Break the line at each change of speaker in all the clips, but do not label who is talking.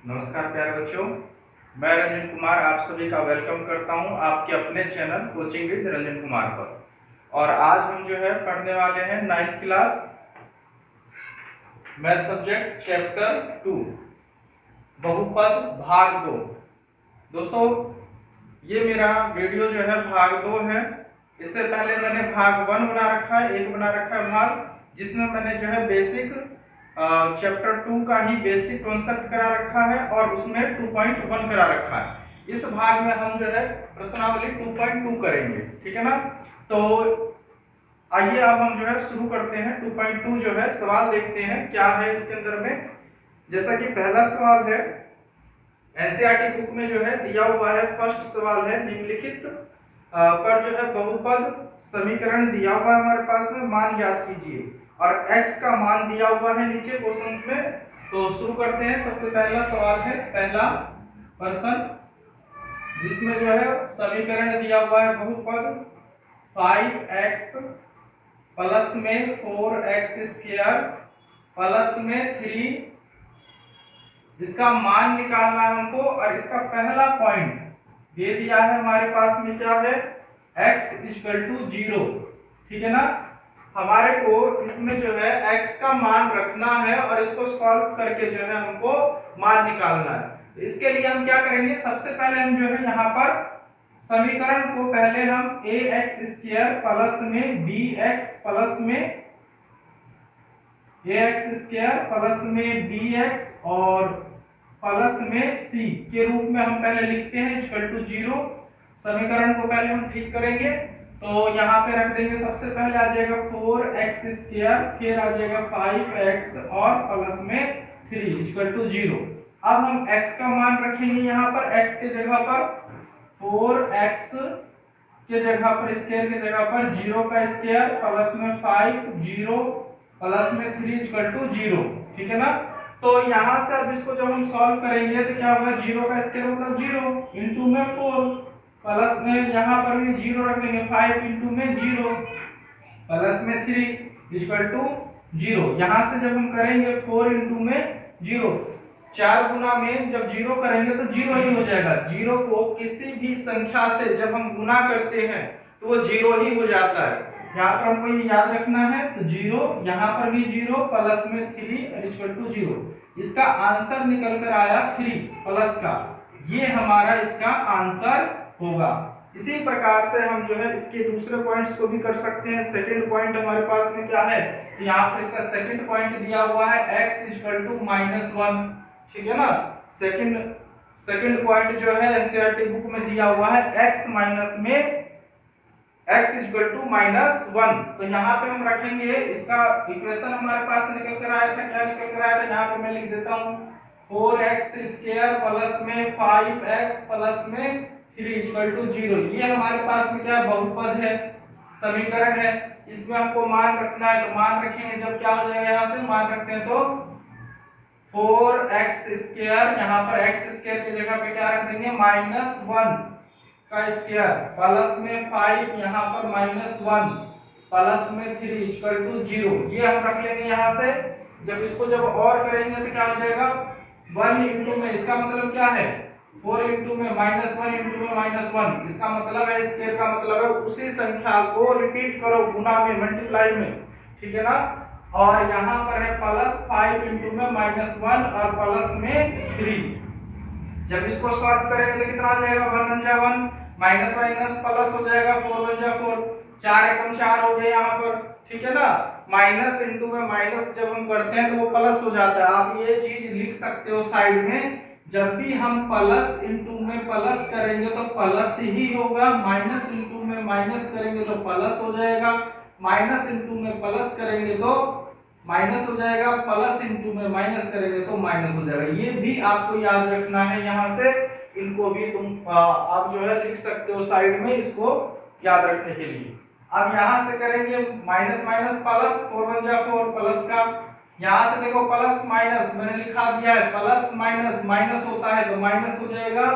नमस्कार प्यारे बच्चों, मैं रंजन कुमार आप सभी का वेलकम करता हूं आपके अपने channel coaching with Ranjan Kumar पर। और आज हम जो है पढ़ने वाले हैं 9th class math subject chapter 2 बहुपद भाग 2। दोस्तों, ये मेरा वीडियो जो है भाग 2 है। इससे पहले मैंने भाग 1 बना रखा है, एक बना रखा है भाग, जिसमें मैंने जो है बेसिक चैप्टर 2 का ही बेसिक कॉन्सेप्ट करा रखा है और उसमें 2.1 करा रखा है। इस भाग में हम जो है प्रश्नावली 2.2 करेंगे, ठीक है ना। तो आइए अब हम जो है शुरू करते हैं। 2.2 जो है सवाल देखते हैं क्या है इसके अंदर में। जैसा कि पहला सवाल है, एनसीईआरटी बुक में जो है दिया हुआ है, फर्स्ट सवाल है, निम्नलिखित पर जो है बहुपद समीकरण दिया हुआ है हमारे पास में, मान ज्ञात कीजिए। और x का मान दिया हुआ है नीचे क्वेश्चन में। तो शुरू करते हैं। सबसे पहला सवाल है, पहला प्रश्न, जिसमें जो है समीकरण दिया हुआ है बहुपद 5x प्लस में 4x स्क्वायर प्लस में 3, इसका मान निकालना है हमको। और इसका पहला पॉइंट दे दिया है हमारे पास में, क्या है, x इक्वल टू 0, ठीक है ना। हमारे को इसमें जो है x का मान रखना है और इसको सॉल्व करके जो है हमको मान निकालना है। तो इसके लिए हम क्या करेंगे, सबसे पहले हम जो है यहाँ पर समीकरण को पहले हम ax स्क्वायर प्लस में bx प्लस में ax स्क्वायर प्लस में bx और प्लस में c के रूप में हम पहले लिखते हैं इक्वल टू 0। समीकरण को पहले हम ठीक करेंगे। तो यहाँ पे रख देंगे, सबसे पहले आ जाएगा 4x स्क्वायर, फिर आ जाएगा 5x और प्लस में 3 इक्वल टू 0। अब हम x का मान रखेंगे यहाँ पर, x के जगह पर 4x के जगह पर, स्क्वायर के जगह पर 0 का स्क्वायर प्लस में 5 0 प्लस में 3 इक्वल टू 0, ठीक है ना। तो यहाँ से अब इसको जब हम सॉल्व करेंगे तो क्या होगा, 0 का स्क्वायर मतलब 0 इंटू में 4 प्लस में यहाँ पर भी 0 रख देंगे, 5 इंटू में 0 प्लस में 3 इक्वल टू 0। यहाँ से जब हम करेंगे 4 इंटू में 0, 4 गुना में जब 0 करेंगे तो 0 ही हो जाएगा। 0 को किसी भी संख्या से जब हम गुना करते हैं तो वो 0 ही हो जाता है। यहाँ पर हमको ये याद रखना है। तो 0, यहाँ पर भी 0 प्लस में 3 इक्वल टू 0। इसका आंसर निकल कर आया 3 प्लस का, ये हमारा इसका आंसर होगा। इसी प्रकार से हम जो है इसके दूसरे पॉइंट्स को भी कर सकते हैं। सेकंड पॉइंट हमारे पास में क्या है, तो यहाँ पर इसका सेकंड पॉइंट दिया हुआ है x इक्वल टू -1, ठीक है ना। सेकंड पॉइंट जो है एनसीईआरटी बुक में दिया हुआ है x माइनस में x इक्वल टू -1। तो यहाँ पे हम रखेंगे, इसका इक्वेशन हमारे पास निकल कर आया था, क्या निकल कर आया था, यहाँ पे मैं लिख देता हूँ 4x स्क्वायर प्लस में 5x प्लस में 3 इक्वल टू 0। ये हमारे पास में क्या बहुपद है, समीकरण है, इसमें हमको मान रखना है। तो मान रखेंगे, जब क्या हो जाएगा, यहाँ से मान रखते हैं तो 4x स्क्वायर, यहाँ पर x स्क्वायर की जगह पे क्या रख देंगे, -1 का स्क्वायर प्लस में 5, यहाँ पर -1 प्लस में 3 इक्वल टू 0। ये हम रख लेंगे यहाँ से। जब इसको जब और करेंगे तो क्या हो जाएगा, 1 इंटू में, इसका मतलब क्या है, 4 इंटू में -1 इंटू में -1, इसका मतलब है, स्क्वायर का मतलब है उसी संख्या को रिपीट करो गुना में, मल्टीप्लाई में, ठीक है ना। और यहाँ पर है प्लस 5 इंटू में -1 और प्लस में 3। जब इसको सॉल्व करेंगे तो कितना आ जाएगा, 1 1 जा 1, माइनस माइनस प्लस हो जाएगा, 4 1 जा 4, 4 एकम 4 हो गए यहाँ पर, ठीक है ना। माइनस इंटू में माइनस जब हम करते हैं तो वो प्लस हो जाता है। आप ये चीज लिख सकते हो साइड में, जब भी हम प्लस इंटू में प्लस करेंगे तो प्लस ही होगा, माइनस इंटू में माइनस करेंगे तो प्लस हो जाएगा, माइनस इंटू में प्लस करेंगे तो माइनस हो जाएगा, प्लस इंटू में माइनस करेंगे तो माइनस हो जाएगा। ये भी आपको याद रखना है। यहाँ से इनको भी तुम आप जो है लिख सकते हो साइड में, इसको याद रखने के लिए। अब यहाँ से करेंगे माइनस माइनस प्लस, 4 1 जा 4 प्लस का, यहाँ से देखो प्लस माइनस मैंने लिखा दिया है, प्लस माइनस माइनस होता है तो माइनस हो जाएगा,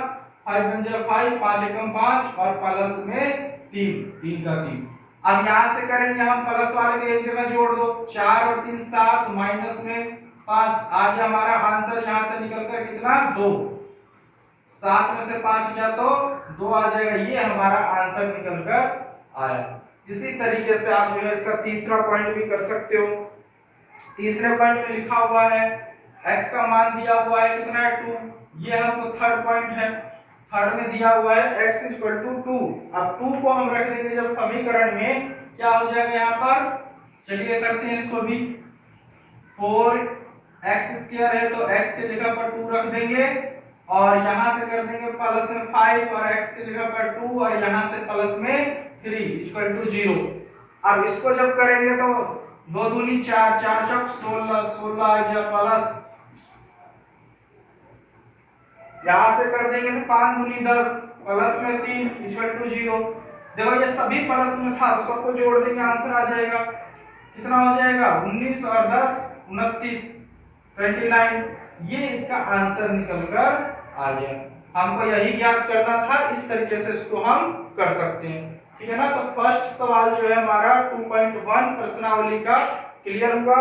5 1 जा 5, 5 एकम 5 और प्लस में 3, 3 का 3। अब यहाँ से करेंगे हम प्लस वाले को एक जगह जोड़ दो, 4 और 3 7, माइनस में 5 आ गया हमारा आंसर। यहां से निकलकर कितना 2, 7 में से 5 गया तो 2 आ जाएगा। ये हमारा आंसर निकलकर आया। इसी तरीके से आप जो है इसका तीसरा पॉइंट भी कर सकते हो। तीसरे पॉइंट में लिखा हुआ है x का मान दिया हुआ है कितना है 2। ये हमको थर्ड पॉइंट है, थर्ड में दिया हुआ है x इक्वल टू 2। अब 2 को हम रख देंगे जब समीकरण में, क्या हो जाएगा यहाँ पर, चलिए करते हैं इसको भी। 4x² है तो x के जगह पर 2 रख देंगे और यहां से कर देंगे प्लस में 5 और x की जगह पर 2 और यहां से प्लस में 3 इक्वल टू 0। अब इसको जब करेंगे तो 2 दूनी 4, 4 चौक 16, 16 आ गया प्लस, यहां से कर देंगे तो 5 दूनी 10 प्लस में 3 इक्वल टू 0। देखो ये सभी प्लस में था तो सबको जोड़ देंगे आंसर आ जाएगा। कितना हो जाएगा 19 और 10 29, 29। ये इसका आंसर निकलकर आ गया। हमको यही ज्ञात करना था, इस तरीके से इसको हम कर सकते हैं। ठीक है ना। तो फर्स्ट सवाल जो है हमारा 2.1 प्रश्नावली का क्लियर हुआ।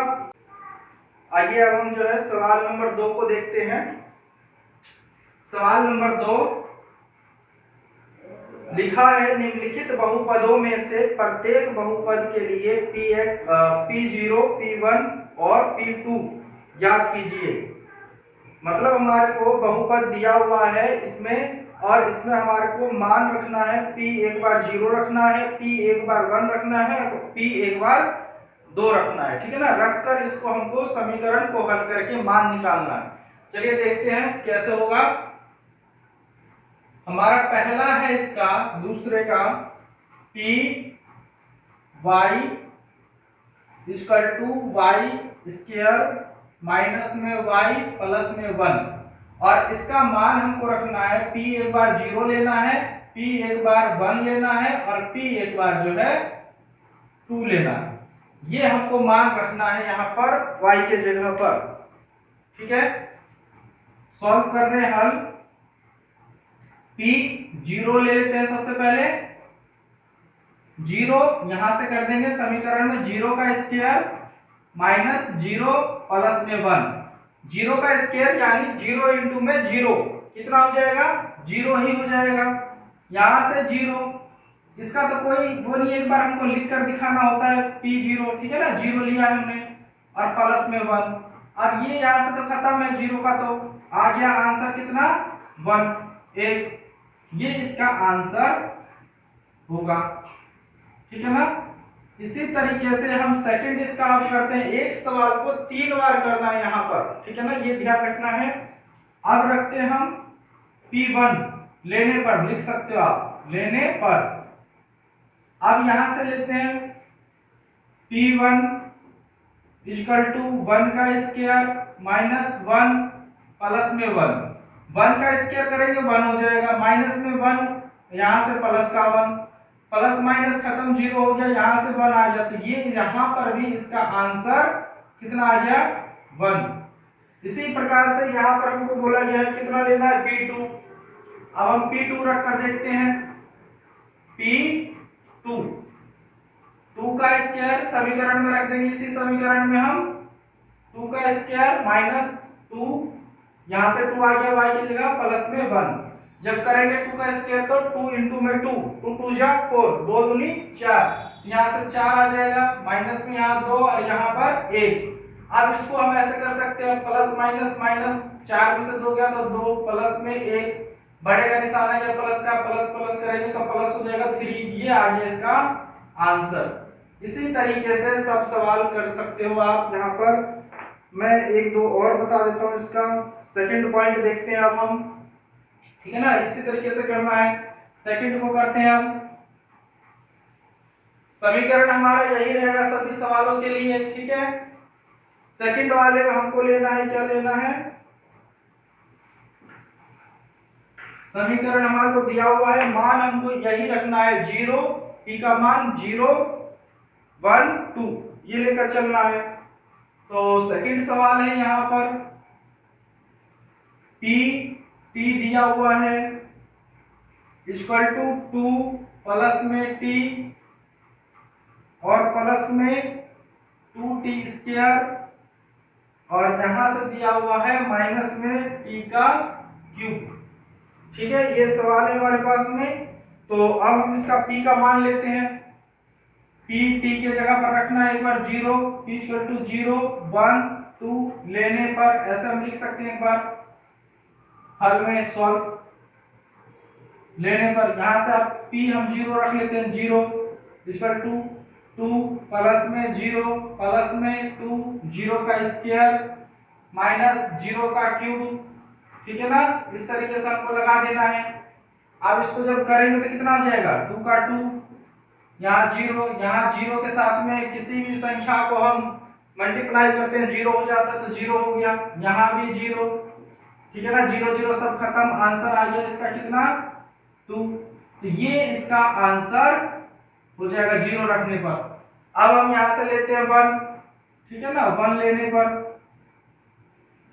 आइए अब हम जो है सवाल नंबर 2 को देखते हैं। सवाल नंबर 2 लिखा है निम्नलिखित बहुपदों में से प्रत्येक बहुपद के लिए P0, P1 और P2 ज्ञात कीजिए। मतलब हमारे को बहुपद दिया हुआ है इसमें, और इसमें हमारे को मान रखना है। P एक बार 0 रखना है, P एक बार 1 रखना है, P एक बार 2 रखना है। ठीक है ना। रखकर इसको हमको समीकरण को हल करके मान निकालना है। चलिए देखते हैं कैसे होगा। हमारा पहला है इसका, दूसरे का P y equal to y² minus में y प्लस में 1, और इसका मान हमको रखना है P एक बार 0 लेना है, P एक बार 1 लेना है और P एक बार जो है 2 लेना है। ये हमको मान रखना है यहाँ पर y के जगह पर। ठीक है। सॉल्व कर रहे हैं हल। P 0 ले लेते हैं सबसे पहले, 0 यहां से कर देंगे समीकरण में 0 का स्क्वायर माइनस 0 प्लस में 1। 0 का स्क्वायर यानी 0 इंटू में 0 कितना हो जाएगा 0 ही हो जाएगा। यहां से 0, इसका तो कोई वो नहीं, एक बार हमको लिख कर दिखाना होता है P0। ठीक है ना। 0 लिया हमने और प्लस में 1। अब ये यहां से तो खत्म है 0 का, तो आ गया आंसर कितना 1, 1। ये इसका आंसर होगा। ठीक है ना। इसी तरीके से हम सेकंड इसका आप करते हैं। एक सवाल को 3 बार करना है यहाँ पर। ठीक है ना। ये ध्यान रखना है। अब रखते हैं हम P1 लेने पर, लिख सकते हो आप लेने पर। अब यहां से लेते हैं P1 इक्वल टू 1 का स्क्वायर माइनस 1 प्लस में 1। 1 का स्क्वायर करेंगे 1 हो जाएगा, माइनस में 1 यहां से प्लस का 1, प्लस माइनस खत्म 0 हो गया, यहां से 1 आ गया। तो ये यहां पर भी इसका आंसर कितना आ गया 1। इसी प्रकार से यहां पर हमको बोला गया है कितना लेना है P2। अब हम P2 रख कर देखते हैं। P2 2 का स्क्वायर समीकरण में रख देंगे। इसी समीकरण में हम 2 का स्क्वायर माइनस 2, यहां से 2 आ गया y की जगह प्लस में 1। जब करेंगे 2 का स्क्वायर तो 2 इंटू में 2, 2 2 जा 4, 2 दूनी 4, यहां से 4 आ जाएगा, माइनस में यहां 2 और यहां पर 1। अब इसको हम ऐसे कर सकते हैं प्लस माइनस माइनस, 4 में से 2 गया तो 2 प्लस में 1, बढ़ेगा निशान आ गया प्लस का, प्लस प्लस करेंगे तो प्लस हो जाएगा 3। ये आ गया इसका आंसर। इसी तरीके से सब सवाल कर सकते हो आप। यहाँ पर मैं एक दो और बता देता हूँ। इसका सेकंड पॉइंट देखते हैं अब हम। ठीक है ना। इसी तरीके से करना है। सेकंड को करते हैं हम। समीकरण हमारा यही रहेगा सभी सवालों के लिए। ठीक है। सेकंड वाले में हमको लेना है, क्या लेना है, समीकरण हमारे को दिया हुआ है, मान हमको यही रखना है 0, P का मान 0, 1, 2 ये लेकर चलना है। तो सेकंड सवाल है यहां पर T दिया हुआ है इक्वल टू 2 प्लस में T और प्लस में 2T स्क्वायर और यहां से दिया हुआ है माइनस में टी का क्यूब। ठीक है, ये सवाल है हमारे पास में। तो अब हम इसका p का मान लेते हैं। p t के जगह पर रखना है एक बार 0, p इक्वल टू 0 1 2 लेने पर ऐसे हम लिख सकते हैं एक बार हल में सॉल्व लेने पर। यहां से आप p हम 0 रख लेते हैं, 0 इक्वल टू 2 प्लस में 0 प्लस में 2 0 का स्क्वायर माइनस 0 का क्यूब। ठीक है ना, इस तरीके से हमको लगा देना है। अब इसको जब करेंगे तो कितना आ जाएगा, 2 का 2 यहाँ 0, यहाँ 0 के साथ में किसी भी संख्या को हम मल्टीप्लाई करते हैं 0 हो जाता है, तो 0 हो गया, यहाँ भी 0। ठीक है ना, 0 0 सब खत्म, आंसर आ गया इसका कितना 2। तो ये इसका आंसर हो जाएगा 0 रखने पर। अब हम यहाँ से लेते हैं 1। ठीक है ना, 1 लेने पर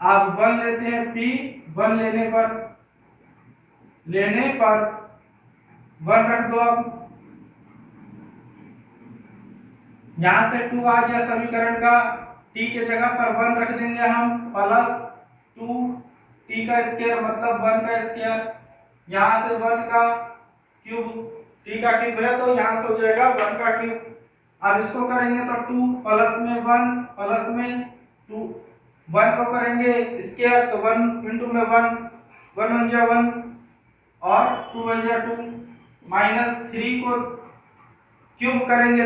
आप 1 लेते हैं p 1 लेने पर 1 रख दो। अब यहां से 2 आ गया समीकरण का, t के जगह पर 1 रख देंगे हम प्लस 2 t का स्क्वायर मतलब 1 का स्क्वायर, यहां से 1 का क्यूब, t का क्यूब है तो यहां से हो जाएगा 1 का क्यूब। अब इसको करेंगे तो 2 प्लस में 1 प्लस में 2, 1 को करेंगे स्क्वायर तो 1 इंटू में 1 1 1 जा 1 और 2 1 जा 2 माइनस 3 को क्यूब करेंगे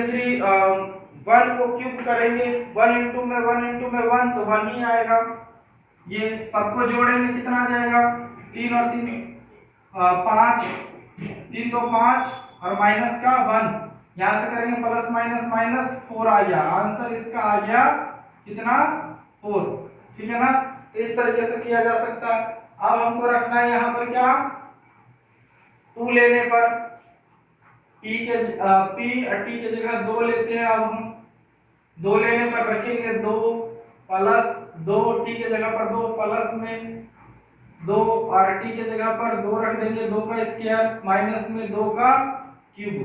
1 को क्यूब करेंगे 1 इंटू में 1 तो 1 ही आएगा। ये सबको जोड़ेंगे कितना आ जाएगा, 3 और 3 5, 3 तो 5 और माइनस का 1, यहां से करेंगे प्लस माइनस माइनस 4 आ गया, आंसर इसका आ गया कितना 4। ठीक है ना, तो इस तरीके से किया जा सकता है। अब हमको रखना है यहाँ पर क्या, 2 लेने पर p और t के जगह 2 लेते हैं। अब हम 2 लेने पर रखेंगे 2 प्लस 2 t के जगह पर 2 प्लस में 2 और t के जगह पर 2 रख देंगे 2 का स्क्वायर माइनस में 2 का क्यूब।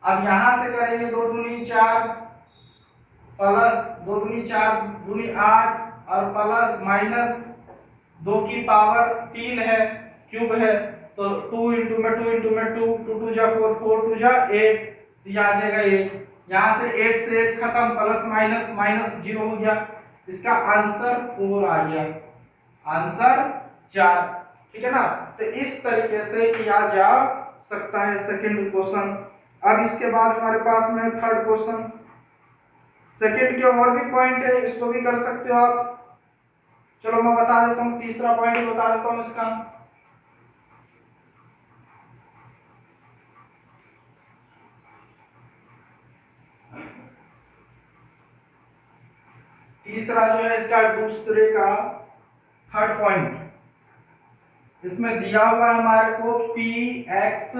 अब यहां से करेंगे 2 दूनी 4 प्लस 2 दूनी 4 दूनी 8 और प्लस माइनस 2 की पावर 3 है क्यूब है तो 2 इंटू में 2 इंटू में 2 2 2 जा 4 4 2 जा 8, ये आ जाएगा 8। यहाँ से 8 से 8 खत्म, प्लस माइनस माइनस 0 हो गया, इसका आंसर 4 आ गया, आंसर 4। ठीक है ना, तो इस तरीके से किया जा सकता है सेकंड क्वेश्चन। अब इसके बाद हमारे पास में थर्ड क्वेश्चन, सेकंड के और भी पॉइंट है, इसको भी कर सकते हो आप। चलो मैं बता देता हूँ, तीसरा पॉइंट बता देता हूँ इसका। तीसरा जो है इसका दूसरे का थर्ड पॉइंट, इसमें दिया हुआ है हमारे को px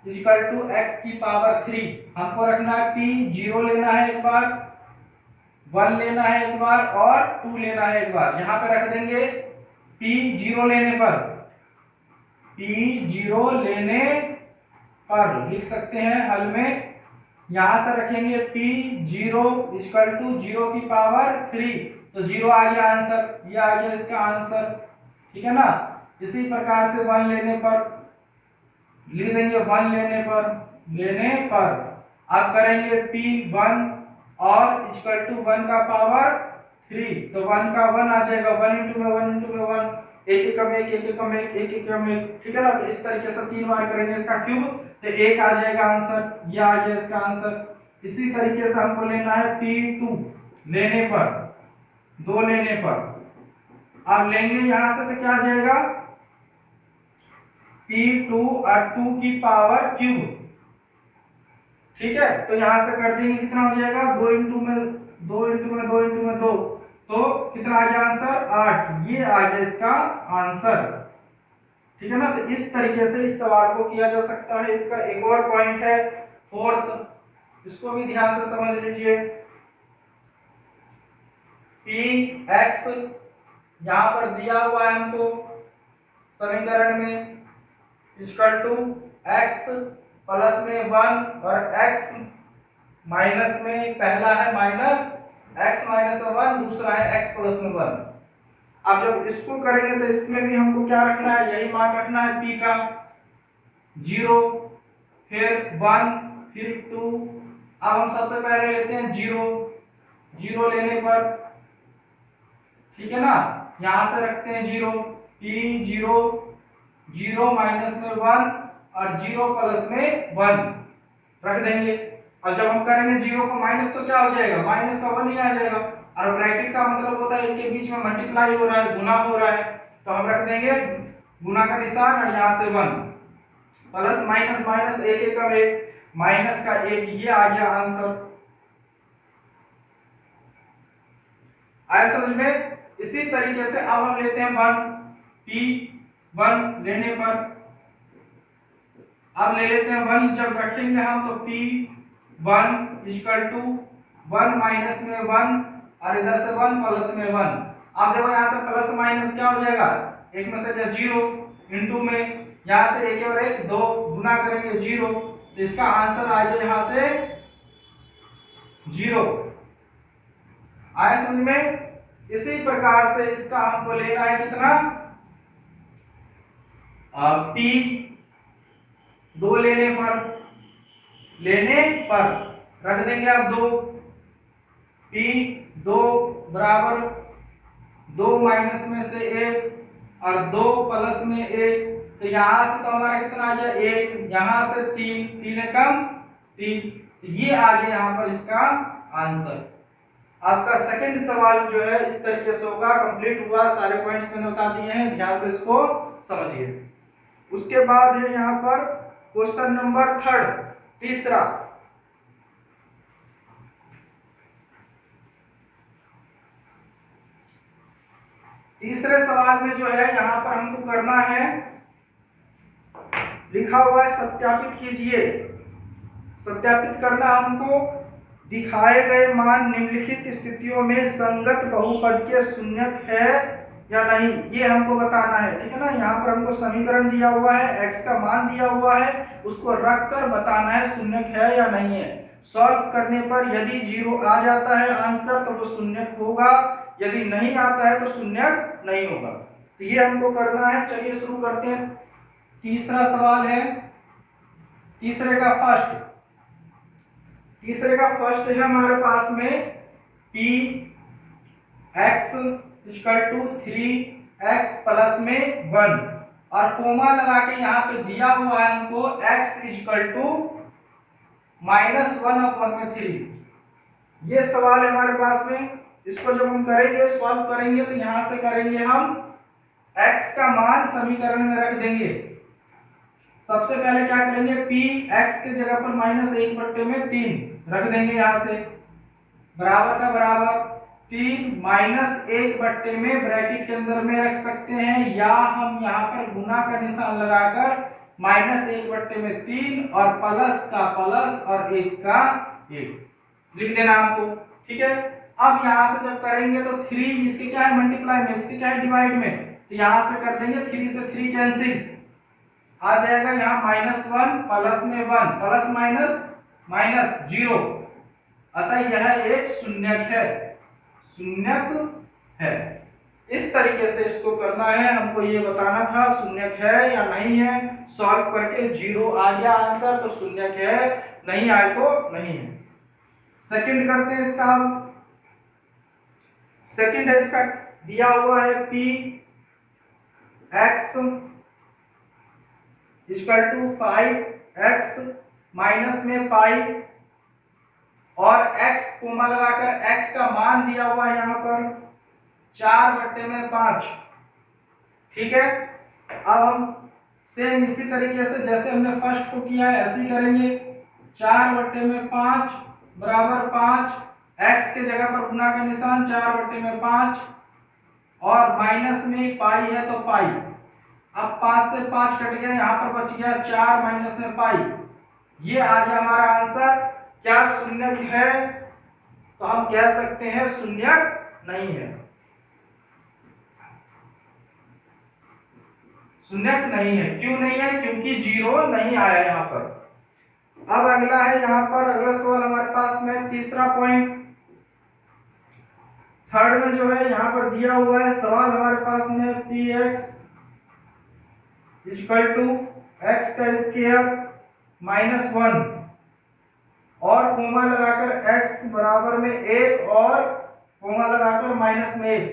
इक्वल टू x की पावर 3। हमको रखना है p 0 लेना है एक बार, 1 लेना है एक बार और 2 लेना है एक बार। यहां पे रख देंगे p 0 लेने पर, p 0 लेने पर लिख सकते हैं हल में, यहां से रखेंगे p 0 इक्वल टू 0 की पावर 3 तो 0 आ गया आंसर, ये आ गया इसका आंसर। ठीक है ना, इसी प्रकार से 1 लेने पर लिख देंगे, 1 लेने पर अब करेंगे p1 और इक्वल टू 1 का पावर 3 तो 1 का 1 आ जाएगा, 1 इंटू में 1 इंटू में 1, एक एक कम एक एक एक कम एक एक एक कम एक। ठीक है ना, तो इस तरीके से 3 बार करेंगे इसका क्यूब तो 1 आ जाएगा आंसर, ये आ गया इसका आंसर। इसी तरीके से हमको लेना है p2 लेने पर, 2 लेने पर, अब लेंगे यहां से तो क्या आ जाएगा p2 और 2 की पावर क्यूब। ठीक है, तो यहां से कर देंगे कितना हो जाएगा, 2 इंटू में 2 इंटू में 2 इंटू में 2 तो कितना आ गया आंसर 8, ये आ गया इसका आंसर। ठीक है ना, तो इस तरीके से इस सवाल को किया जा सकता है। इसका एक और पॉइंट है फोर्थ, इसको भी ध्यान से समझ लीजिए। px यहां पर दिया हुआ है हमको समीकरण में इक्वल टू x प्लस में 1 और x माइनस में पहला है माइनस x माइनस में 1, दूसरा है x प्लस में 1। अब जब इसको करेंगे तो इसमें भी हमको क्या रखना है, यही मान रखना है p का 0, फिर 1, फिर 2। अब हम सबसे पहले लेते हैं 0, 0 लेने पर, ठीक है ना, यहां से रखते हैं 0, p 0, 0 माइनस में 1 और 0 प्लस में 1 रख देंगे। और जब हम करेंगे 0 को माइनस तो क्या हो जाएगा, माइनस का 1 ही आ जाएगा। और ब्रैकेट का मतलब होता है इनके बीच में मल्टीप्लाई हो रहा है, गुना हो रहा है, तो हम रख देंगे गुना का निशान और यहां से 1, प्लस माइनस माइनस एक एक का एक, माइनस का 1, ये आ गया आंसर। आया समझ में। इसी तरीके से अब हम लेते हैं 1, p 1 लेने पर, अब ले लेते हैं 1, जब रखेंगे हम तो p 1 इक्वल टू 1 माइनस में 1 और इधर से 1 प्लस में 1। अब देखो यहाँ से प्लस माइनस क्या हो जाएगा, एक में से 0 इंटू में यहाँ से एक और एक 2 गुना करेंगे 0, तो इसका आंसर आ गया यहाँ से 0। आया समझ में। इसी प्रकार से इसका हमको लेना है कितना, p 2 लेने पर रख देंगे अब 2, p 2 बराबर 2 माइनस में से 1 और 2 प्लस में 1, तो यहां से तो हमारा कितना आ गया 1, यहां से 3, 3 कम 3, ये आ गया यहां पर इसका आंसर। आपका सेकंड सवाल जो है इस तरीके से होगा, कंप्लीट हुआ, सारे पॉइंट्स मैंने बता दिए हैं, ध्यान से इसको समझिए। उसके बाद है यहाँ पर क्वेश्चन नंबर 3, तीसरा। तीसरे सवाल में जो है यहाँ पर हमको करना है, लिखा हुआ है सत्यापित कीजिए। सत्यापित करना हमको, दिखाए गए मान निम्नलिखित स्थितियों में संगत बहुपद के शून्यक है या नहीं, ये हमको बताना है, ठीक है ना। यहाँ पर हमको समीकरण दिया हुआ है, x का मान दिया हुआ है, उसको रखकर बताना है शून्यक है या नहीं है। सॉल्व करने पर यदि 0 आ जाता है आंसर तो वो शून्यक होगा, यदि नहीं आता है तो शून्यक नहीं होगा। तो ये हमको करना है। चलिए शुरू करते हैं। तीसरा सवाल है, तीसरे का फर्स्ट है हमारे पास में p x equal to 3x plus में 1 और कोमा लगा के यहाँ पे दिया हुआ है हमको x इक्वल टू -1/3। ये सवाल है हमारे पास में। इसको जब हम करेंगे, सॉल्व करेंगे, तो यहां से करेंगे हम x का मान समीकरण में रख देंगे। सबसे पहले क्या करेंगे, p x के जगह पर -1/3 रख देंगे, यहां से बराबर का बराबर 3 -1 में ब्रैकेट के अंदर में रख सकते हैं, या हम यहाँ पर गुना का निशान लगाकर -1/3 और प्लस का प्लस और 1 का 1 लिख देना आपको, ठीक है। अब यहाँ से जब करेंगे तो 3 इसके क्या है मल्टीप्लाई में, इसके क्या है डिवाइड में, तो यहाँ से कर देंगे 3 से 3 कैंसिल आ जाएगा, यहाँ -1 प्लस में 1 प्लस माइनस माइनस 0, अतः यह एक शून्यक है। इस तरीके से इसको करना है, हमको ये बताना था शून्यक है या नहीं है। सॉल्व करके 0 आ गया आंसर तो शून्यक है, नहीं आए तो नहीं है। सेकंड करते हैं इसका हम। सेकंड है इसका दिया हुआ है p x equal to 5x minus में पाई और x कोमा लगाकर x का मान दिया हुआ है यहाँ पर 4/5, ठीक है। अब हम सेम इसी तरीके से जैसे हमने फर्स्ट को किया है ऐसे ही करेंगे। 4/5 बराबर 5, x के जगह पर गुना का निशान 4/5 और माइनस में पाई है तो पाई। अब 5 से 5 कट गया, यहाँ पर बच गया 4 माइनस में पाई, ये आ गया हमारा आंसर। क्या शून्यक है, तो हम कह सकते हैं शून्यक नहीं है, शून्यक नहीं है। क्यों नहीं है, क्योंकि 0 नहीं आया यहाँ पर। अब अगला है यहाँ पर अगला सवाल हमारे पास में तीसरा पॉइंट, थर्ड में जो है यहाँ पर दिया हुआ है सवाल हमारे पास में P X equal to X का स्क्वायर माइनस 1 और कोमा लगाकर x बराबर में 1 और कोमा लगाकर माइनस में 1।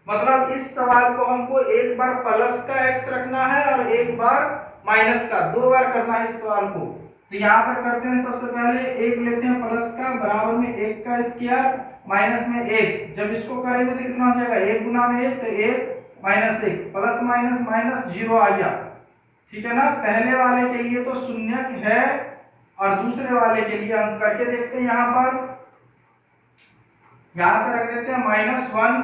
मतलब इस सवाल को हमको एक बार प्लस का x रखना है और एक बार माइनस का, 2 बार करना है इस सवाल को। तो यहाँ पर करते हैं, सबसे पहले एक लेते हैं प्लस का बराबर में 1 का स्क्वायर माइनस में 1। जब इसको करेंगे तो कितना हो जाएगा, 1 गुना में 1 तो 1 माइनस 1, प्लस माइनस माइनस 0 आ गया। ठीक है ना। पहले वाले के लिए तो शून्यक है और दूसरे वाले के लिए हम करके देखते हैं। यहाँ पर यहां से रख देते हैं -1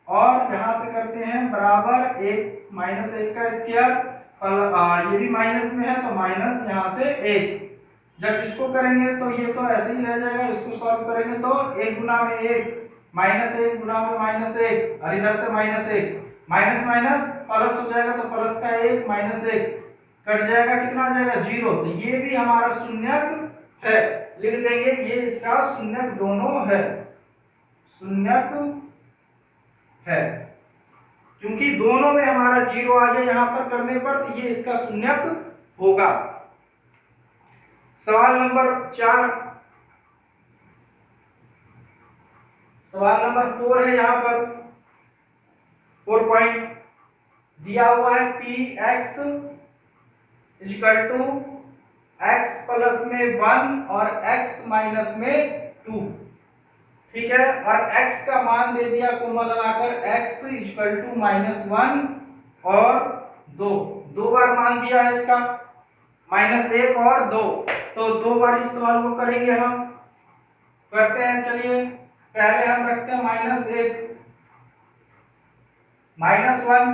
और यहां से करते हैं बराबर 1 -1 का स्क्वायर, ये भी माइनस में है तो माइनस यहां से 1। जब इसको करेंगे तो ये तो ऐसे ही रह जाएगा, इसको सॉल्व करेंगे तो 1 गुना में 1 -1 गुना में -1 और इधर से -1 माइनस माइनस प्लस हो जाएगा तो प्लस का 1 -1 कट जाएगा, कितना आ जाएगा 0। तो ये भी हमारा शून्यक है, लिख देंगे ये इसका शून्यक दोनों है, शून्यक है क्योंकि दोनों में हमारा 0 आ गया यहां पर करने पर, तो ये इसका शून्यक होगा। सवाल नंबर 4, सवाल नंबर 4 है। यहां पर 4 पॉइंट दिया हुआ है P X equal to X plus में 1 और एक्स माइनस में 2। ठीक है, और x का मान दे दिया कोमा लगाकर x इक्वल टू -1 और 2, 2 बार मान दिया है इसका, -1 और 2, तो 2 बार इस सवाल को करेंगे हम। करते हैं, चलिए पहले हम रखते हैं -1 -1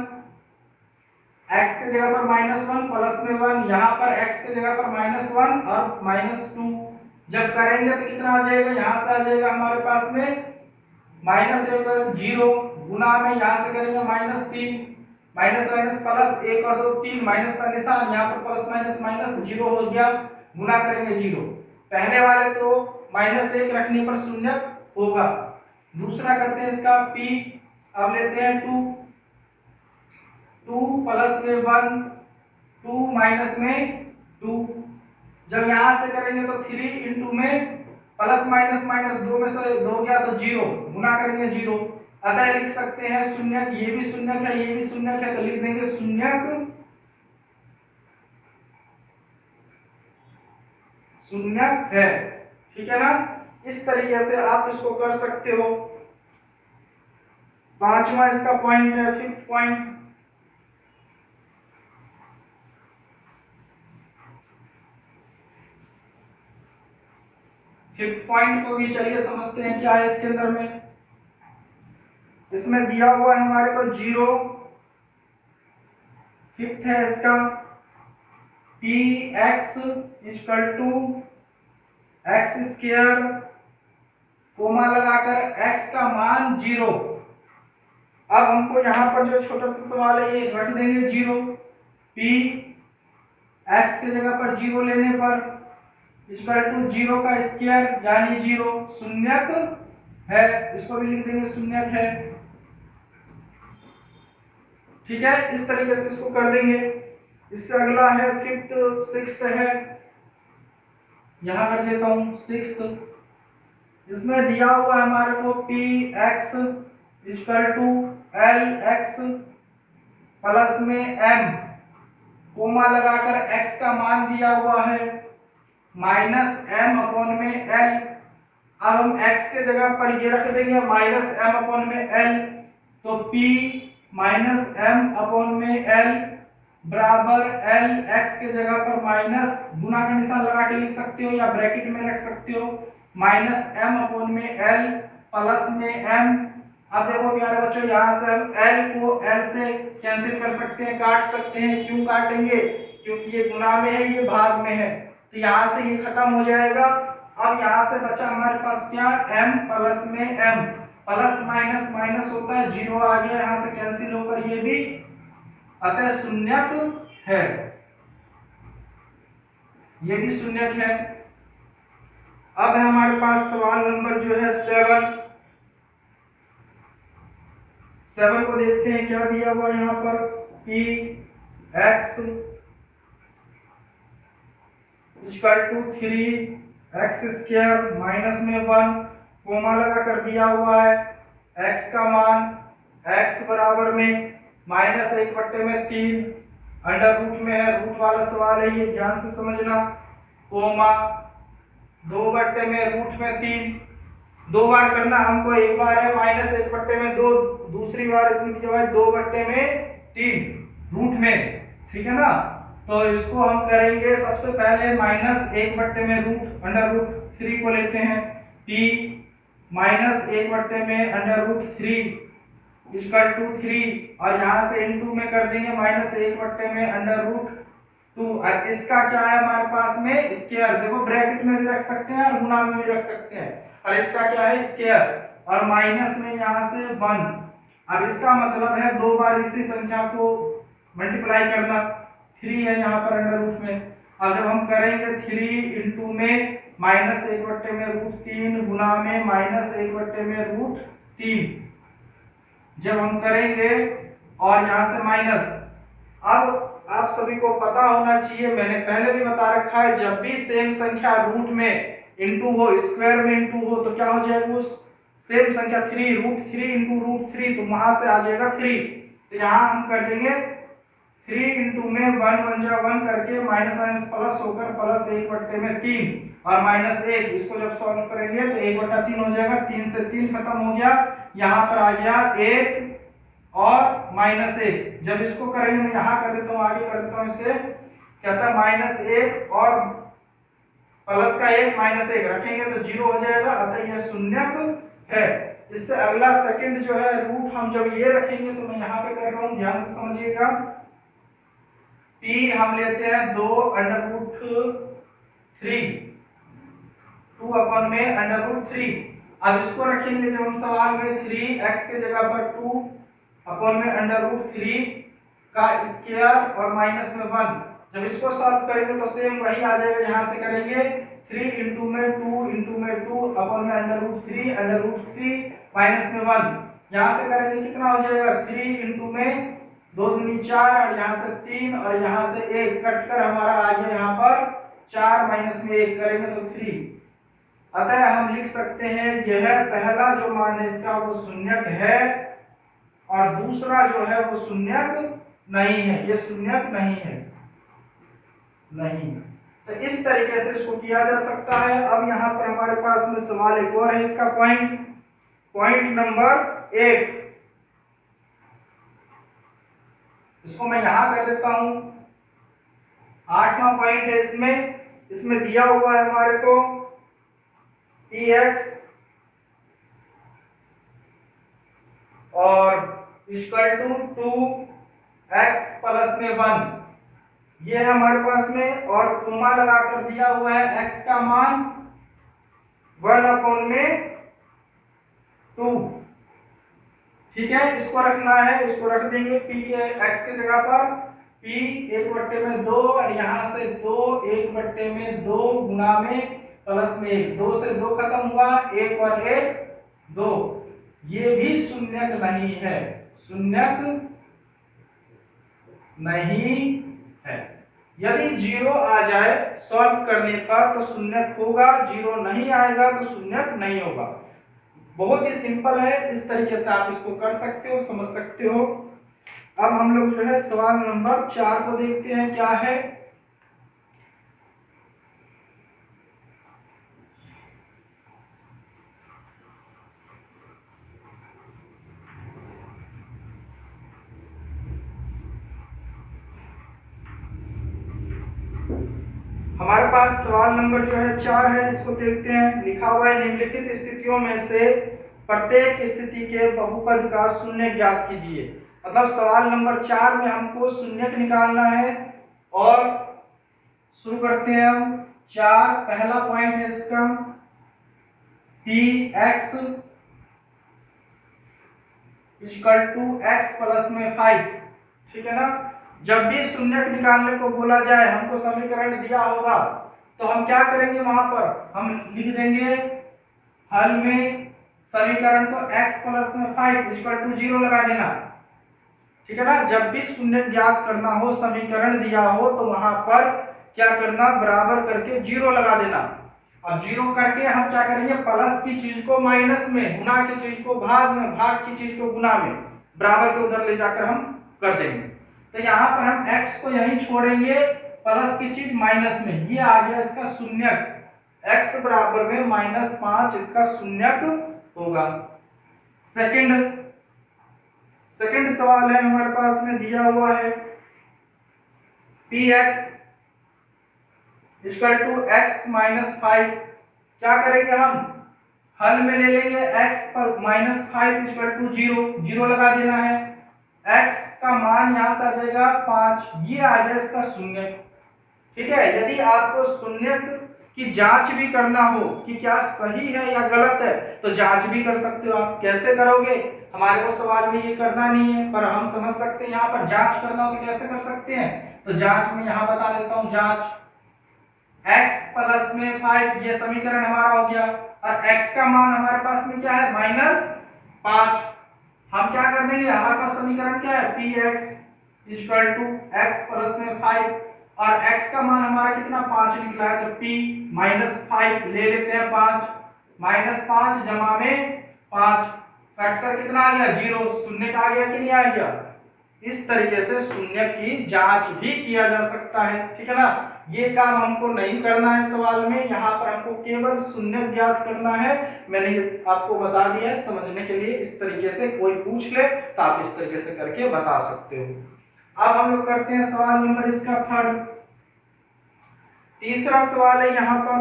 x के जगह पर -1 प्लस में 1, यहाँ पर x के जगह पर -1 और -2। जब करेंगे तो कितना आ जाएगा, यहाँ से आ जाएगा हमारे पास में -1 0 गुना में यहाँ से करेंगे -3 माइनस माइनस प्लस 1 और 2 3 माइनस का निशान, यहाँ पर प्लस माइनस माइनस 0 हो गया, गुना करेंगे 0। पहले वाले तो -1 रखने पर शून्यक होगा। दूसरा करते हैं इसका p, अब लेते हैं 2 प्लस में 1 2 माइनस में 2। जब यहां से करेंगे तो 3 इंटू में प्लस माइनस माइनस 2 में से 2 गया तो 0, गुना करेंगे 0। अतः लिख सकते हैं शून्यक, ये भी शून्यक है ये भी शून्यक है, तो लिख देंगे शून्यक, शून्यक है। ठीक है ना। इस तरीके से आप इसको कर सकते हो। पांचवा इसका पॉइंट है, 5th पॉइंट। फिफ्थ पॉइंट को भी चलिए समझते हैं क्या है इसके अंदर में। इसमें दिया हुआ है हमारे को 0, फिफ्थ है इसका P X equal to X square comma लगाकर x का मान 0। अब हमको यहाँ पर जो छोटा सा सवाल है ये रख देंगे 0, p x के जगह पर 0 लेने पर इक्वल टू 0 का स्क्वायर यानी 0, शून्यक है, इसको भी लिख देंगे शून्यक है। ठीक है, इस तरीके से इसको कर देंगे। इससे अगला है 5th 6th है, यहां कर देता हूं 6th। इसमें दिया हुआ है हमारे को P X equal to L X plus में एम कोमा लगाकर x का मान दिया हुआ है -m/में l। अब हम x के जगह पर ये रख देंगे -m/में l, तो p -m/में l बराबर l x के जगह पर माइनस गुना का निशान लगा के लिख सकते हो या ब्रैकेट में रख सकते हो -m/में l प्लस में m। अब देखो प्यारे बच्चों, यहाँ से हम l को l से कैंसिल कर सकते हैं, काट सकते हैं। क्यों काटेंगे, क्योंकि ये गुना में है ये भाग में है, तो यहाँ से ये खत्म हो जाएगा। अब यहाँ से बचा हमारे पास क्या, m प्लस में m, प्लस माइनस माइनस होता है 0 आ गया, यहाँ से कैंसिल होकर ये भी, अतः शून्यक है, ये भी शून्यक है। अब है हमारे पास सवाल नंबर जो है 7। 7 को देखते हैं क्या दिया हुआ यहाँ पर, P X equal to 3x² minus में 1 कोमा लगा कर दिया हुआ है, x का मान x बराबर में -1/3 अंडर रूट में है, रूट वाला सवाल है ये, ध्यान से समझना, कोमा 2/√3, 2 बार करना हमको, एक बार है -1/2, दूसरी बार इसमें दिया हुआ है 2/3 रूट में, ठीक है ना। तो इसको हम करेंगे सबसे पहले -1/√, अंडर रूट 3 को लेते हैं, p -1/√3 इक्वल टू 3 और यहाँ से इनटू में कर देंगे -1/√2 और इसका क्या है हमारे पास में स्क्वायर, देखो ब्रैकेट में भी रख सकते हैं और गुणा में भी रख सकते हैं, और इसका क्या है स्क्वायर और माइनस में यहाँ से 1। अब इसका मतलब है 2 बार इसी संख्या को मल्टीप्लाई करना, 3 है यहाँ पर अंडर रूट में। अब जब हम करेंगे 3 इंटू में -1/√3 गुना में -1/√3 जब हम करेंगे और यहाँ से माइनस, अब आप सभी को पता होना चाहिए, मैंने पहले भी बता रखा है, जब भी सेम संख्या रूट में इंटू हो, स्क्वायर में इंटू हो, तो क्या हो जाएगा उस सेम संख्या 3 √3 इंटू √3, तो वहां से आ जाएगा 3। तो यहाँ हम कर देंगे 3 इंटू में 1 1 करके माइनस प्लस होकर +1/3 और -1, इसको जब सॉल्व करेंगे तो 1/3 हो जाएगा, 3 से 3 खत्म हो गया, यहाँ पर आ गया 1 और -1। जब इसको करेंगे मैं यहाँ कर देता हूँ, आगे कर देता हूँ, इससे कहता है -1 और प्लस का 1 -1 रखेंगे तो 0 हो जाएगा, अतः यह शून्यक है। इससे अगला सेकंड जो है रूट हम जब ये रखेंगे तो मैं यहाँ पे कर रहा हूँ, ध्यान से समझिएगा, p हम लेते हैं 2/√3 2 में √3। अब इसको रखेंगे जब हम सवाल में 3x के जगह पर 2 में √3 का स्क्वायर और माइनस में 1, जब इसको सॉल्व करेंगे तो सेम वही आ जाएगा, यहाँ से करेंगे 3 इंटू में 2 इंटू में 2 में √3 माइनस में 1, यहाँ से करेंगे कितना हो जाएगा 3 इंटू में 2 दूनी 4 और यहाँ से 3 और यहाँ से 1 कटकर हमारा आ गया यहाँ पर 4 माइनस में 1 करेंगे तो 3। अतः हम लिख सकते हैं यह पहला जो मान है इसका वो शून्यक है और दूसरा जो है वो शून्यक नहीं है, ये शून्यक नहीं है, नहीं। तो इस तरीके से इसको किया जा सकता है। अब यहाँ पर हमारे पास में सवाल एक और है, इसका पॉइंट नंबर 8, इसको मैं यहां कर देता हूं, 8वां पॉइंट है, इसमें दिया हुआ है हमारे को px और इक्वल टू 2x प्लस में 1, ये है हमारे पास में, और कोमा लगा कर दिया हुआ है x का मान 1/2, ठीक है। इसको रखना है, इसको रख देंगे p के x के जगह पर p 1/2 और यहाँ से 2 1/2 गुना में प्लस में 1, 2 से 2 खत्म हुआ, 1 और 1 2, ये भी शून्यक नहीं है, शून्यक नहीं है। यदि 0 आ जाए सॉल्व करने पर तो शून्यक होगा, 0 नहीं आएगा तो शून्यक नहीं होगा। बहुत ही सिंपल है, इस तरीके से आप इसको कर सकते हो, समझ सकते हो। अब हम लोग जो है सवाल नंबर 4 को देखते हैं क्या है। हमारे पास सवाल नंबर जो है 4 है, इसको देखते हैं। लिखा हुआ है निम्नलिखित स्थितियों में से प्रत्येक स्थिति के बहुपद का शून्य ज्ञात कीजिए। मतलब सवाल नंबर 4 में हमको शून्यक निकालना है और शुरू करते हैं हम। 4 पहला पॉइंट है इसका px equal to x plus में 5, ठीक है ना। जब भी शून्यक निकालने को बोला जाए, हमको समीकरण दिया होगा तो हम क्या करेंगे, वहां पर हम लिख देंगे हल में समीकरण को x प्लस में 5 इक्वल टू 0 लगा देना। ठीक है ना, जब भी शून्य ज्ञात करना हो, समीकरण दिया हो, तो वहां पर क्या करना, बराबर करके 0 लगा देना। अब 0 करके हम क्या करेंगे, प्लस की चीज को माइनस में, गुना की चीज को भाग में, भाग की चीज को गुना में, बराबर के उधर ले जाकर हम कर देंगे। तो यहाँ पर हम x को यहीं छोड़ेंगे, प्लस की चीज माइनस में, ये आ गया इसका शून्यक। x बराबर में -5 इसका शून्यक होगा। सेकंड सवाल है हमारे पास में दिया हुआ है px equal to x minus 5। क्या करेंगे हम, हल में ले लेंगे x पर -5 इक्वल टू 0 लगा देना है। x का मान यहां से आ जाएगा 5, ये आ जाए इसका शून्य। ठीक है, यदि आपको शून्य की जांच भी करना हो कि क्या सही है या गलत है, तो जांच भी कर सकते हो। आप कैसे करोगे, हमारे को सवाल में ये करना नहीं है, पर हम समझ सकते हैं यहाँ पर जांच करना हो तो कैसे कर सकते हैं। तो जांच में यहाँ बता देता हूँ, जांच x प्लस में 5, ये समीकरण हमारा हो गया, और x का मान हमारे पास में क्या है, -5। हम क्या कर देंगे, हमारे पास समीकरण क्या है, px equal to x plus में 5, और x का मान हमारा कितना 5 निकला है, तो p -5 ले लेते हैं 5, -5 जमा में 5 कट कर कितना आ गया 0, शून्य का आ गया कि नहीं आ गया। इस तरीके से शून्य की जांच भी किया जा सकता है। ठीक है ना, ये काम हमको नहीं करना है सवाल में, यहाँ पर हमको केवल शून्य ज्ञात करना है। मैंने आपको बता दिया है समझने के लिए, इस तरीके से कोई पूछ ले तो आप इस तरीके से करके बता सकते हो। अब हम लोग करते हैं सवाल नंबर इसका थर्ड। तीसरा सवाल है यहाँ पर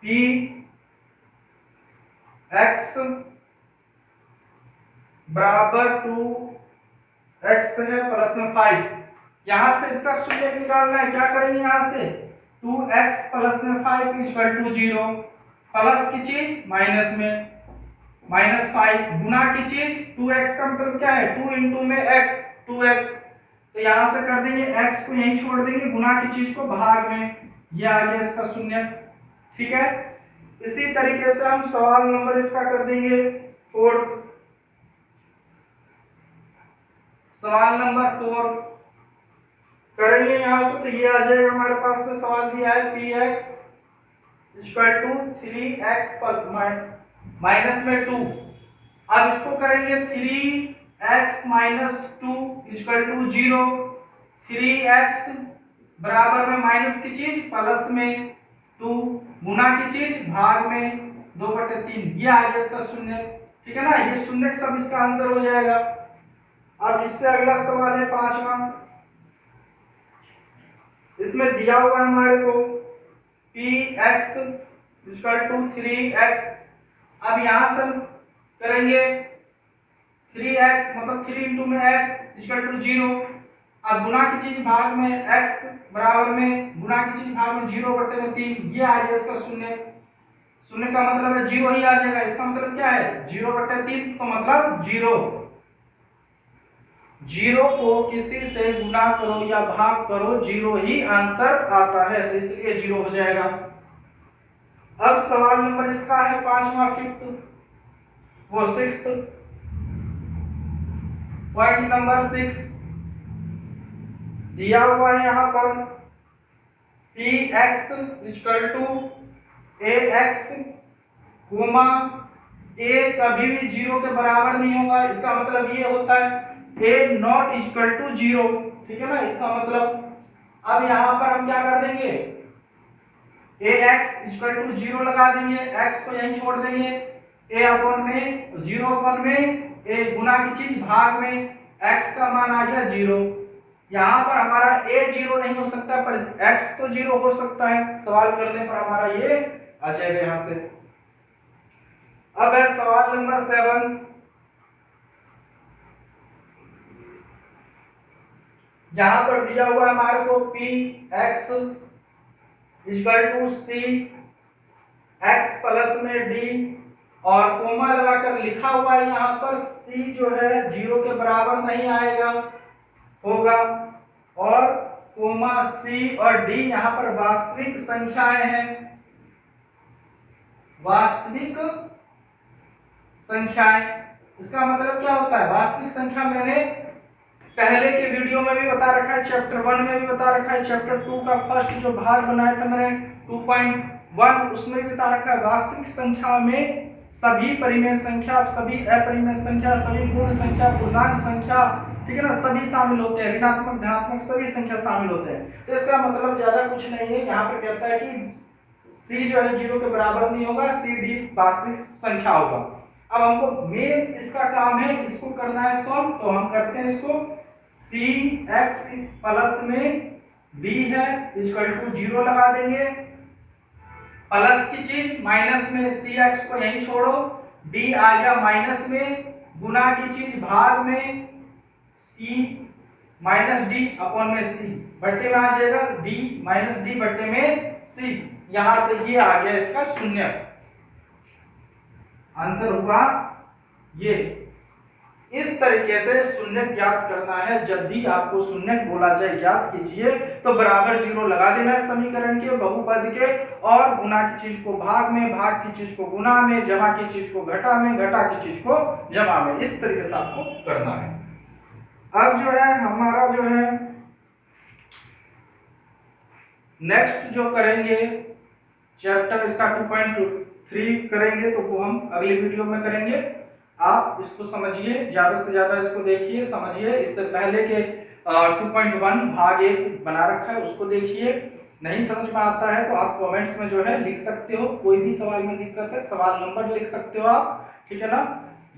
p x बराबर 2x है प्लस में 5। यहां से इसका शून्य निकालना है, क्या करेंगे, यहां से 2x प्लस में 5 इक्वल टू 0, प्लस की चीज माइनस में, -5 गुना की चीज 2x का मतलब क्या है, 2 इंटू में x, 2x। तो यहां से कर देंगे x को यहीं छोड़ देंगे, गुना की चीज को भाग में, ये आ गया इसका शून्य। ठीक है, इसी तरीके से हम सवाल नंबर इसका कर देंगे फोर्थ। सवाल नंबर 4 करेंगे यहां से, तो ये आ जाएगा हमारे पास में, सवाल दिया है px इक्वल टू 3x पर माइनस में 2। अब इसको करेंगे 3x minus 2 equal to 0, 3x बराबर में माइनस की चीज प्लस में 2, गुना की चीज भाग में 2/3, ये आ गया इसका शून्य। ठीक है ना, ये शून्य सब इसका आंसर हो जाएगा। अब इससे अगला सवाल है पांचवा, इसमें दिया हुआ है हमारे को px इक्वल टू 3x। अब यहां से हम करेंगे 3x मतलब 3 इंटू में x इक्वल टू 0। अब गुना की चीज भाग में x बराबर में गुना की चीज भाग में 0/3, ये आ गया इसका शून्य। शून्य का मतलब है 0 ही आ जाएगा, इसका मतलब क्या है 0/3, तो मतलब 0। 0 को किसी से गुना करो या भाग करो, 0 ही आंसर आता है, तो इसलिए 0 हो जाएगा। अब सवाल नंबर इसका है पांचवा, फिफ्थ, वो सिक्स्थ, पॉइंट नंबर 6 दिया हुआ है यहाँ पर px equal to ax, a कभी भी 0 के बराबर नहीं होगा, इसका मतलब ये होता है a नॉट इक्वल टू 0। ठीक है ना, इसका मतलब अब यहां पर हम क्या कर देंगे, ax इक्वल टू 0 लगा देंगे, x को यहीं छोड़ देंगे, a अपन में 0 अपन में a गुना की चीज भाग में x का मान आ गया 0। यहां पर हमारा a 0 नहीं हो सकता, पर x तो 0 हो सकता है, सवाल करने पर हमारा ये आ जाएगा यहां से। अब है सवाल नंबर 7। यहां पर दिया हुआ है हमारे को px equal to c x plus में d, और कोमा लगाकर लिखा हुआ है यहाँ पर c जो है 0 के बराबर नहीं आएगा होगा, और कोमा c और d यहाँ पर वास्तविक संख्याएं हैं, वास्तविक संख्याएं। इसका मतलब क्या होता है? वास्तविक संख्या मैंने पहले के वीडियो में भी बता रखा है, चैप्टर 1 में भी बता रखा है, चैप्टर 2 का फर्स्ट जो भाग बनाया था मैंने 2.1 उसमें भी बता रखा है। वास्तविक संख्या में सभी परिमेय संख्या, सभी अपरिमेय संख्या, सभी पूर्ण संख्या, पूर्णांक संख्या, ठीक है ना, सभी शामिल होते हैं, ऋणात्मक धनात्मक सभी संख्या शामिल होते हैं। तो इसका मतलब ज्यादा कुछ नहीं है, यहाँ पर कहता है कि सी जो है 0 के बराबर नहीं होगा, सी डी वास्तविक संख्या होगा। अब हमको मेन इसका काम है, इसको करना है सॉल्व, तो हम करते हैं इसको। सी एक्स प्लस में बी है इक्वल टू 0 लगा देंगे, प्लस की चीज माइनस में सी एक्स को यहीं छोड़ो, डी आ गया माइनस में, गुना की चीज भाग में सी माइनस डी अपॉन में सी, बट्टे में आ जाएगा डी माइनस डी बट्टे में सी। यहां से ये आ गया इसका शून्य, आंसर हुआ ये। इस तरीके से शून्य ज्ञात करना है। जब भी आपको शून्य बोला जाए ज्ञात कीजिए तो बराबर 0 लगा देना है समीकरण के, बहुपद के, और गुना की चीज को भाग में, भाग की चीज को गुना में, जमा की चीज को घटा में, घटा की चीज को जमा में। इस तरीके से आपको करना है। अब जो है हमारा जो है नेक्स्ट जो करेंगे चैप्टर इसका 2.3 करेंगे, तो वो हम अगली वीडियो में करेंगे। आप इसको समझिए, ज्यादा से ज्यादा इसको देखिए, समझिए। इससे पहले के 2.1 भाग 1 बना रखा है, उसको देखिए। नहीं समझ में आता है तो आप कमेंट्स में जो है लिख सकते हो, कोई भी सवाल में दिक्कत है सवाल नंबर लिख सकते हो आप, ठीक है ना।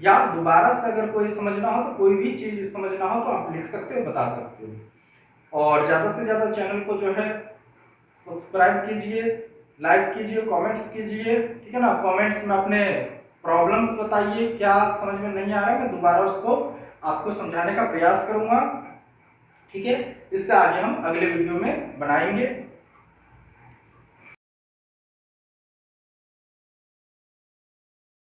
या दोबारा से अगर कोई समझना हो तो कोई भी चीज समझना हो तो आप लिख सकते हो, बता सकते हो। और ज्यादा से ज्यादा चैनल को जो है सब्सक्राइब कीजिए, लाइक कीजिए, कमेंट्स कीजिए, ठीक है ना। कमेंट्स में अपने प्रॉब्लम्स बताइए, क्या समझ में नहीं आ रहा है, मैं दोबारा उसको आपको समझाने का प्रयास करूंगा, ठीक है। इससे आगे हम अगले वीडियो में बनाएंगे।